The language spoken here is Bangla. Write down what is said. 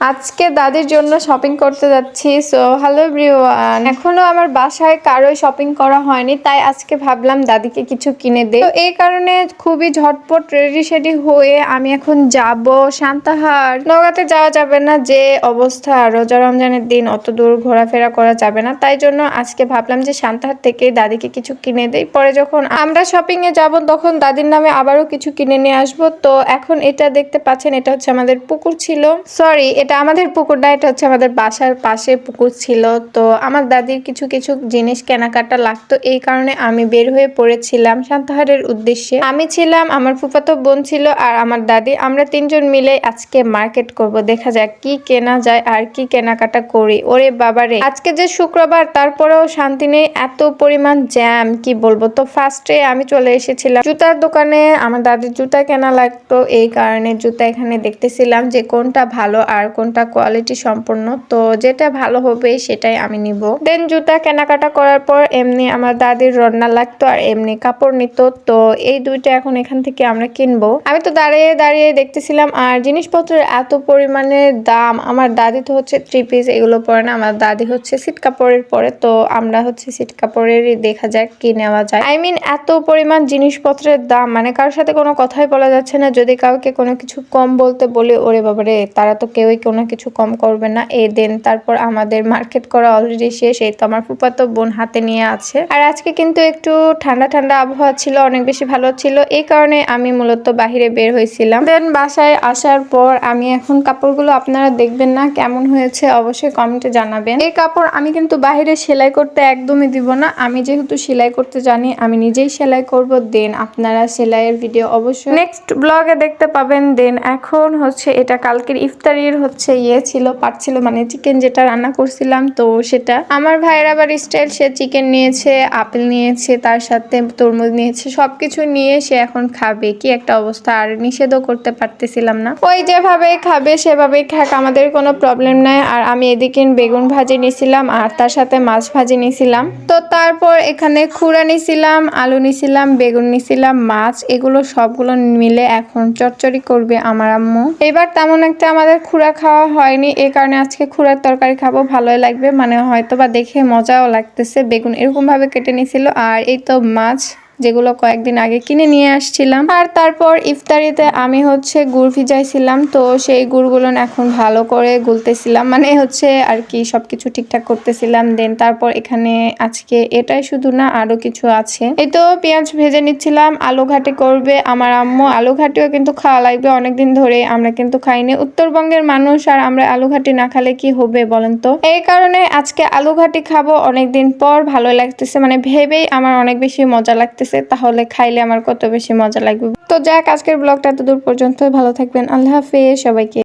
আজকে দাদির জন্য শপিং করতে যাচ্ছি। সো হ্যালো এভরিওয়ান, এখনো আমার বাসায় কারোই শপিং করা হয়নি, তাই আজকে ভাবলাম দাদিকে কিছু কিনে দেই। তো এই কারণে খুবই ঝটপট রেডি সেডি হয়ে আমি এখন যাব সান্তাহার। নওগাঁতে যাওয়া যাবে না, যে অবস্থা রোজা রমজানের দিন অত দূর ঘোরাফেরা করা যাবে না, তাই জন্য আজকে ভাবলাম যে সান্তাহার থেকে দাদিকে কিছু কিনে দেই। পরে যখন আমরা শপিং এ যাব তখন দাদির নামে আবারও কিছু কিনে নিয়ে আসবো। তো এখন এটা দেখতে পাচ্ছেন, এটা হচ্ছে আমাদের পুকুর ছিল, সরি এটা আমাদের পুকুর না, এটা হচ্ছে আমাদের বাসার পাশে পুকুর ছিল। তো আমার দাদির কিছু কিছু জিনিস কেনাকাটা লাগতো, এই কারণে আমি বের হয়ে পড়েছিলাম সান্তাহারের উদ্দেশ্যে। আমি ছিলাম, আমার ফুফাতো বোন ছিল, আর আমার দাদি, আমরা তিনজন মিলে আজকে মার্কেট করব। দেখা যাক কি কেনা যায় আর কি কেনাকাটা করি। ওরে বাবারে, আজকে যে শুক্রবার তারপরেও শান্তি নেই, এত পরিমাণ জ্যাম কি বলবো। তো ফার্স্টে আমি চলে এসেছিলাম জুতার দোকানে, আমার দাদির জুতা কেনা লাগতো, এই কারণে জুতা এখানে দেখতেছিলাম যে কোনটা ভালো আর কোনটা কোয়ালিটি সম্পন্ন। তো যেটা ভালো হবে সেটাই আমি নিব। দেন জুতা কেনাকাটা করার পর এমনি আমার দাদির রান্না লাগতো আর এমনি কাপড় নিত। তো এই দুইটা এখন এখান থেকে আমরা কিনবো। আমি তো দাঁড়িয়ে দাঁড়িয়ে দেখতেছিলাম, আর জিনিসপত্রের এত পরিমাণে দাম। আমার দাদি তো হচ্ছে 3 পিস এগুলো পরে না, আমার দাদি হচ্ছে সিট কাপড়ের পরে। তো আমরা হচ্ছে সিট কাপড়েরই দেখা যাক কি নেওয়া যায়। আই মিন এত পরিমাণ জিনিসপত্রের দাম, মানে কারোর সাথে কোনো কথাই বলা যাচ্ছে না। যদি কাউকে কোনো কিছু কম বলতে বলি, ওরে বাবারে, তারা তো কেউই কোনো কিছু কম করবে না। এই দেন তারপর আমাদের মার্কেট করা অলরেডি শেষ। এই তো আমার ফুফাতো বোন হাতে নিয়ে আছে। আর আজকে কিন্তু একটু ঠান্ডা ঠান্ডা আবহাওয়া ছিল, অনেক বেশি ভালো ছিল, এই কারণে আমি মূলত বাহিরে বের হয়েছিলাম। দেন বাসায় আসার পর আমি এখন কাপড়গুলো আপনারা দেখবেন না কেমন হয়েছে অবশ্যই কমেন্টে জানাবেন। এই কাপড় আমি কিন্তু বাহিরে সেলাই করতে একদমই দিব না, আমি যেহেতু সেলাই করতে জানি আমি নিজেই সেলাই করব। দেন আপনারা সেলাইয়ের ভিডিও অবশ্যই নেক্সট ব্লগে দেখতে পাবেন। দেন এখন হচ্ছে এটা কালকের ইফতারির হচ্ছে ছিল, পাট ছিল, মানে চিকেন যেটা রান্না করছিলাম। তো সেটা আমার ভাইয়ের আবার স্টাইল, সে চিকেন নিয়েছে, আপেল নিয়েছে, তার সাথে তরমুজ নিয়েছে, সবকিছু নিয়ে সে এখন খাবে। কি একটা অবস্থা, আর নিষেধও করতে পারতেছিলাম না, ওই যেভাবে খাবে সেভাবেই খাক, আমাদের কোনো প্রবলেম নাই। আর আমি এদিকে বেগুন ভাজি নিছিলাম আর তার সাথে মাছ ভাজি নিছিলাম। তো তারপর এখানে খুড়া নিছিলাম, আলু নিছিলাম, বেগুন নিছিলাম, মাছ, এগুলো সবগুলো মিলে এখন চচ্চড়ি করবে আমার আম্মু। এবার তেমন একটা আমাদের খুড়া খাওয়া হয়নি, এই কারণে আজকে খুড়ার তরকারি খাবো, ভালোই লাগবে, মানে হয়তো বা দেখে মজাও লাগতেছে। বেগুন এরকম ভাবে কেটে নিছিল, আর এই তো মাছ যেগুলো কয়েকদিন আগে কিনে নিয়ে আসছিলাম। আর তারপর ইফতারিতে আমি হচ্ছে গুড় ভিজাইছিলাম, তো সেই গুড়গুলো এখন ভালো করে গুলতেছিলাম, মানে হচ্ছে আর কি সবকিছু ঠিকঠাক করতেছিলাম। দেন তারপর এখানে আজকে এটাই শুধু না, আরো কিছু আছে। এই তো পেঁয়াজ ভেজে নিচ্ছিলাম, আলু ঘাটি করবে আমার আম্মু। আলু ঘাটিও কিন্তু খাওয়া লাগবে, অনেকদিন ধরে আমরা কিন্তু খাইনি, উত্তরবঙ্গের মানুষ, আর আমরা আলু ঘাটি না খেলে কি হবে বলেন তো। এই কারণে আজকে আলু ঘাটি খাবো অনেকদিন পর, ভালো লাগতেছে, মানে ভেবেই আমার অনেক বেশি মজা লাগতেছে, তাহলে খাইলে আমার কত বেশি মজা লাগবে। তো যাক, আজকের ব্লগটা এত দূর পর্যন্ত, ভালো থাকবেন, আল্লাহ হাফেজ সবাইকে।